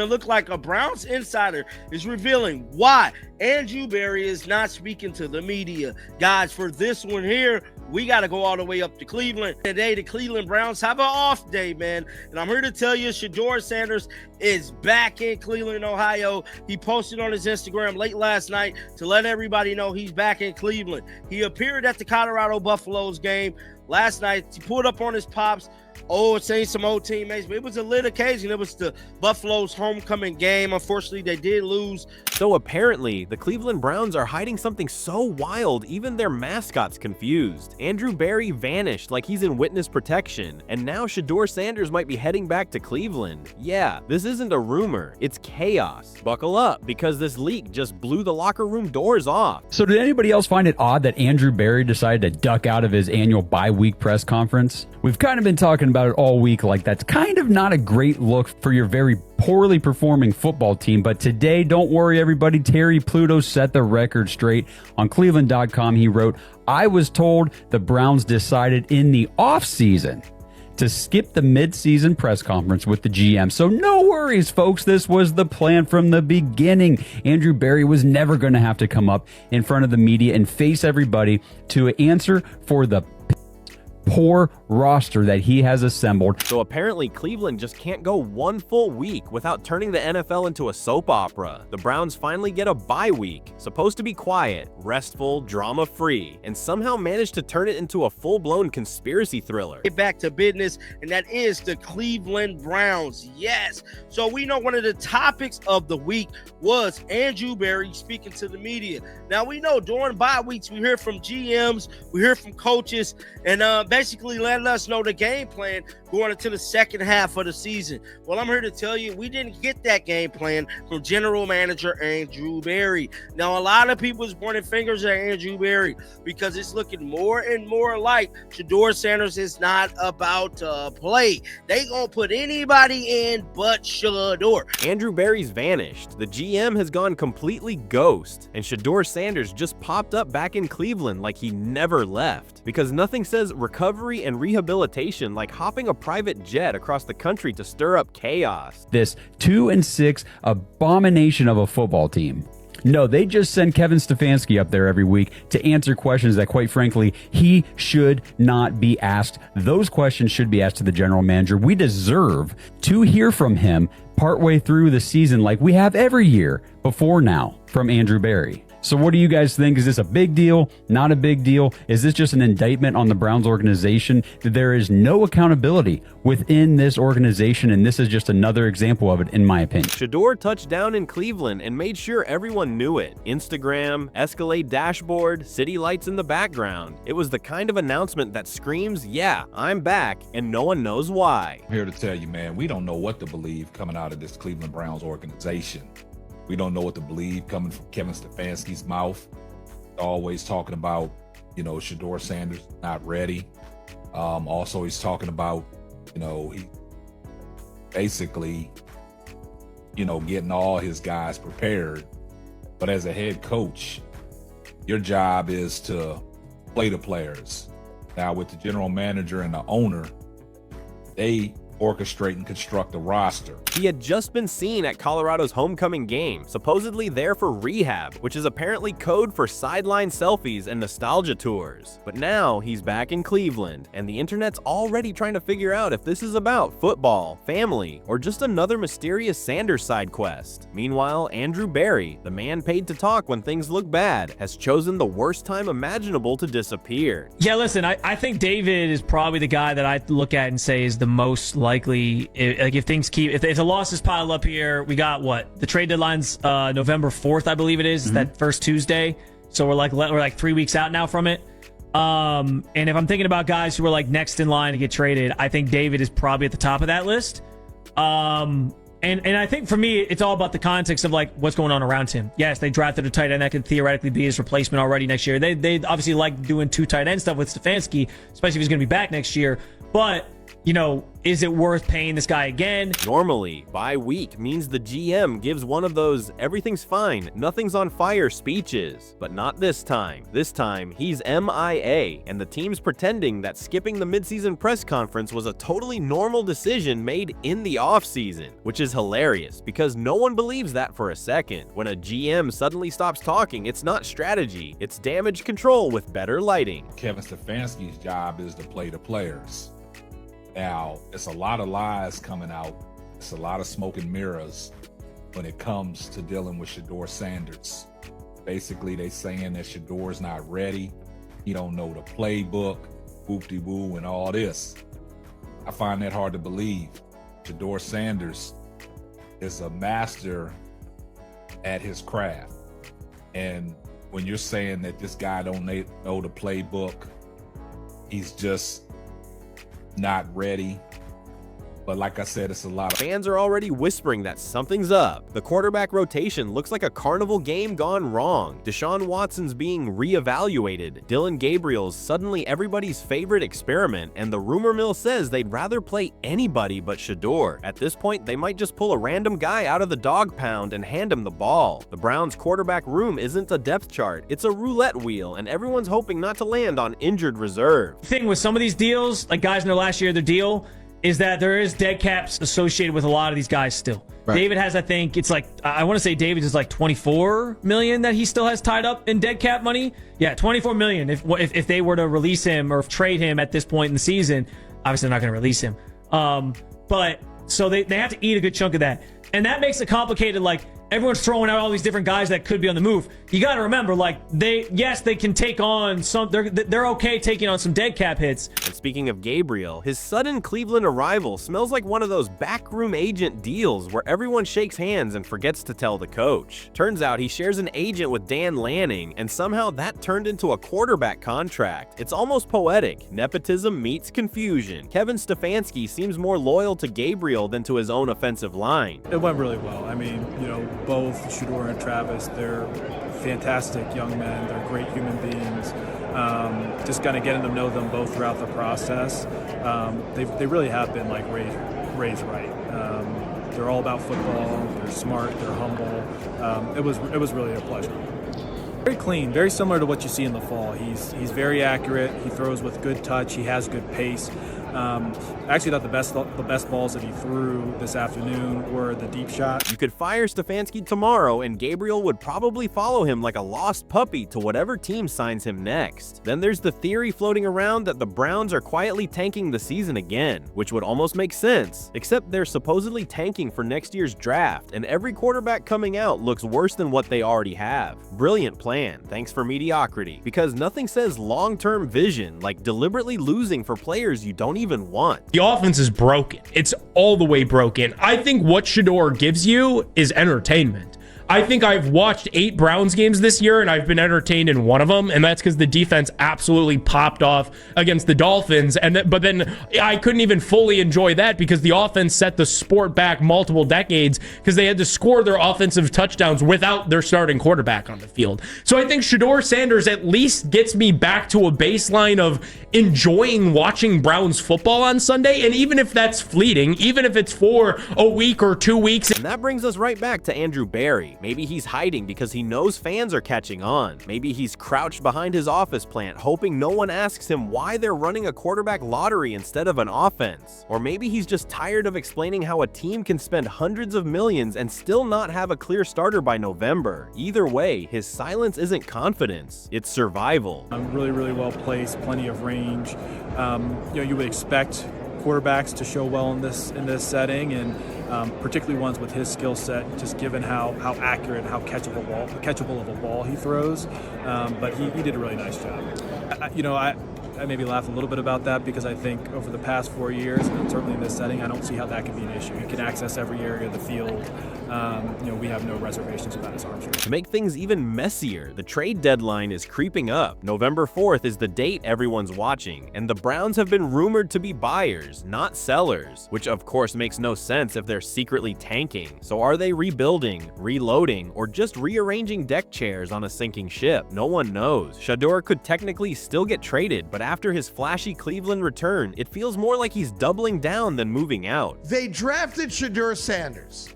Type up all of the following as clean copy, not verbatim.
It looked like a Browns insider is revealing why Andrew Berry is not speaking to the media. Guys, for this one here, we got to go all the way up to Cleveland. Today, the Cleveland Browns have an off day, man. And I'm here to tell you, Shedeur Sanders is back in Cleveland, Ohio. He posted on his Instagram late last night to let everybody know he's back in Cleveland. He appeared at the Colorado Buffaloes game last night. He pulled up on his pops. Saying some old teammates, but it was a lit occasion. It was the Buffalo's homecoming game. Unfortunately, they did lose. So apparently, the Cleveland Browns are hiding something so wild, even their mascot's confused. Andrew Berry vanished like he's in witness protection, and now Shedeur Sanders might be heading back to Cleveland. Yeah, this isn't a rumor, it's chaos. Buckle up, because this leak just blew the locker room doors off. So did anybody else find it odd that Andrew Berry decided to duck out of his annual bye-week press conference? We've kind of been talking about it all week, like that's kind of not a great look for your very poorly performing football team. But today, don't worry everybody, Terry Pluto set the record straight. On Cleveland.com, he wrote, "I was told the Browns decided in the offseason to skip the mid-season press conference with the GM. So no worries, folks. This was the plan from the beginning. Andrew Berry was never going to have to come up in front of the media and face everybody to answer for the poor roster that he has assembled." So apparently Cleveland just can't go one full week without turning the NFL into a soap opera. The Browns finally get a bye week, supposed to be quiet, restful, drama-free, and somehow managed to turn it into a full-blown conspiracy thriller. Get back to business, and that is the Cleveland Browns. Yes. So we know one of the topics of the week was Andrew Berry speaking to the media. Now we know during bye weeks, we hear from GMs, we hear from coaches, and basically letting us know the game plan going into the second half of the season. Well, I'm here to tell you, we didn't get that game plan from general manager Andrew Berry. Now, a lot of people is pointing fingers at Andrew Berry because it's looking more and more like Shedeur Sanders is not about to play. They gonna put anybody in but Shedeur. Andrew Berry's vanished. The GM has gone completely ghost, and Shedeur Sanders just popped up back in Cleveland like he never left. Because nothing says recovery and rehabilitation like hopping a private jet across the country to stir up chaos. This 2-6 abomination of a football team. No, they just send Kevin Stefanski up there every week to answer questions that, quite frankly, he should not be asked. Those questions should be asked to the general manager. We deserve to hear from him partway through the season like we have every year before now from Andrew Berry. So what do you guys think? Is this a big deal? Not a big deal? Is this just an indictment on the Browns organization that there is no accountability within this organization, and this is just another example of it, in my opinion? Shedeur touched down in Cleveland and made sure everyone knew it. Instagram, Escalade dashboard, city lights in the background. It was the kind of announcement that screams, yeah, I'm back, and no one knows why. I'm here to tell you, man, we don't know what to believe coming out of this Cleveland Browns organization. We don't know what to believe coming from Kevin Stefanski's mouth. Always talking about, Shedeur Sanders not ready. Also, he's talking about, he basically, getting all his guys prepared. But as a head coach, your job is to play the players. Now, with the general manager and the owner, they orchestrate and construct a roster. He had just been seen at Colorado's homecoming game, supposedly there for rehab, which is apparently code for sideline selfies and nostalgia tours. But now he's back in Cleveland, and the internet's already trying to figure out if this is about football, family, or just another mysterious Sanders side quest. Meanwhile, Andrew Berry, the man paid to talk when things look bad, has chosen the worst time imaginable to disappear. Yeah, listen, I think David is probably the guy that I look at and say is the most likely. If things keep, if the losses pile up here, we got what? The trade deadline's November 4th, I believe it is. It's that first Tuesday. So we're like 3 weeks out now from it. And if I'm thinking about guys who are like next in line to get traded, I think David is probably at the top of that list. And I think for me, it's all about the context of like what's going on around him. Yes, they drafted a tight end that could theoretically be his replacement already next year. They obviously like doing 2 tight end stuff with Stefanski, especially if he's going to be back next year. But is it worth paying this guy again? Normally, bye week means the GM gives one of those everything's fine, nothing's on fire speeches. But not this time. This time, he's MIA, and the team's pretending that skipping the midseason press conference was a totally normal decision made in the offseason, which is hilarious because no one believes that for a second. When a GM suddenly stops talking, it's not strategy, it's damage control with better lighting. Kevin Stefanski's job is to play the players. Now, it's a lot of lies coming out. It's a lot of smoke and mirrors when it comes to dealing with Shedeur Sanders. Basically, they saying that Shedeur's not ready. He don't know the playbook, whoop-de-woo, and all this. I find that hard to believe. Shedeur Sanders is a master at his craft. And when you're saying that this guy don't know the playbook, he's just not ready. But like I said, it's a lot of fans are already whispering that something's up. The quarterback rotation looks like a carnival game gone wrong. Deshaun Watson's being reevaluated. Dillon Gabriel's suddenly everybody's favorite experiment, and the rumor mill says they'd rather play anybody but Shedeur. At this point, they might just pull a random guy out of the dog pound and hand him the ball. The Browns' quarterback room isn't a depth chart, it's a roulette wheel, and everyone's hoping not to land on injured reserve. The thing with some of these deals, like guys in their last year of their deal, is that there is dead caps associated with a lot of these guys still. Right. David has, I think, it's like, I want to say David is like 24 million that he still has tied up in dead cap money. Yeah, 24 million if they were to release him or trade him at this point in the season. Obviously, they're not going to release him. But so they have to eat a good chunk of that. And that makes it complicated. Like, everyone's throwing out all these different guys that could be on the move. You got to remember, like, they can take on some, they're okay taking on some dead cap hits. And speaking of Gabriel, his sudden Cleveland arrival smells like one of those backroom agent deals where everyone shakes hands and forgets to tell the coach. Turns out he shares an agent with Dan Lanning, and somehow that turned into a quarterback contract. It's almost poetic. Nepotism meets confusion. Kevin Stefanski seems more loyal to Gabriel than to his own offensive line. It went really well. I mean, both Shedeur and Travis, they're fantastic young men. They're great human beings. Just kind of getting to know them both throughout the process. They really have been like raised right. They're all about football. They're smart. They're humble. It was really a pleasure. Very clean, very similar to what you see in the fall. He's very accurate. He throws with good touch. He has good pace. Actually, thought the best balls that he threw this afternoon were the deep shot. You could fire Stefanski tomorrow, and Gabriel would probably follow him like a lost puppy to whatever team signs him next. Then there's the theory floating around that the Browns are quietly tanking the season again, which would almost make sense, except they're supposedly tanking for next year's draft, and every quarterback coming out looks worse than what they already have. Brilliant plan, thanks for mediocrity, because nothing says long-term vision like deliberately losing for players you don't even want. The offense is broken. It's all the way broken. I think what Shedeur gives you is entertainment. I think I've watched 8 Browns games this year, and I've been entertained in one of them, and that's because the defense absolutely popped off against the Dolphins. But then I couldn't even fully enjoy that because the offense set the sport back multiple decades because they had to score their offensive touchdowns without their starting quarterback on the field. So I think Shedeur Sanders at least gets me back to a baseline of enjoying watching Browns football on Sunday, and even if that's fleeting, even if it's for a week or 2 weeks. And that brings us right back to Andrew Berry. Maybe he's hiding because he knows fans are catching on. Maybe he's crouched behind his office plant, hoping no one asks him why they're running a quarterback lottery instead of an offense. Or maybe he's just tired of explaining how a team can spend hundreds of millions and still not have a clear starter by November. Either way, his silence isn't confidence, it's survival. Really, really well placed, plenty of range. You would expect quarterbacks to show well in this setting, and particularly ones with his skill set, just given how accurate and how catchable of a ball he throws. But he did a really nice job. I maybe laugh a little bit about that because I think over the past 4 years, and certainly in this setting, I don't see how that could be an issue. He can access every area of the field. we have no reservations about his arm strength. To make things even messier, the trade deadline is creeping up. November 4th is the date everyone's watching, and the Browns have been rumored to be buyers, not sellers, which of course makes no sense if they're secretly tanking. So are they rebuilding, reloading, or just rearranging deck chairs on a sinking ship? No one knows. Shedeur could technically still get traded, but after his flashy Cleveland return, it feels more like he's doubling down than moving out. They drafted Shedeur Sanders.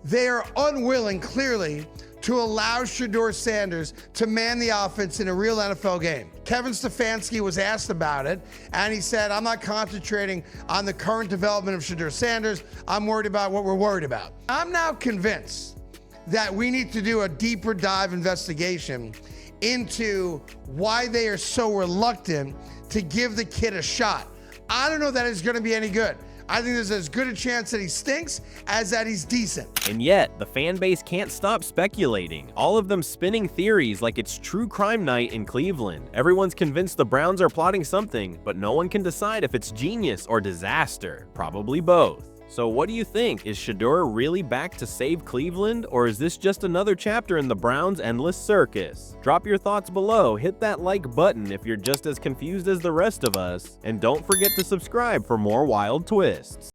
They are unwilling, clearly, to allow Shedeur Sanders to man the offense in a real NFL game. Kevin Stefanski was asked about it, and he said, I'm not concentrating on the current development of Shedeur Sanders. I'm worried about what we're worried about. I'm now convinced that we need to do a deeper dive investigation into why they are so reluctant to give the kid a shot. I don't know that it's going to be any good. I think there's as good a chance that he stinks as that he's decent. And yet, the fan base can't stop speculating, all of them spinning theories like it's true crime night in Cleveland. Everyone's convinced the Browns are plotting something, but no one can decide if it's genius or disaster. Probably both. So what do you think? Is Shedeur really back to save Cleveland, or is this just another chapter in the Browns' endless circus? Drop your thoughts below, hit that like button if you're just as confused as the rest of us, and don't forget to subscribe for more wild twists.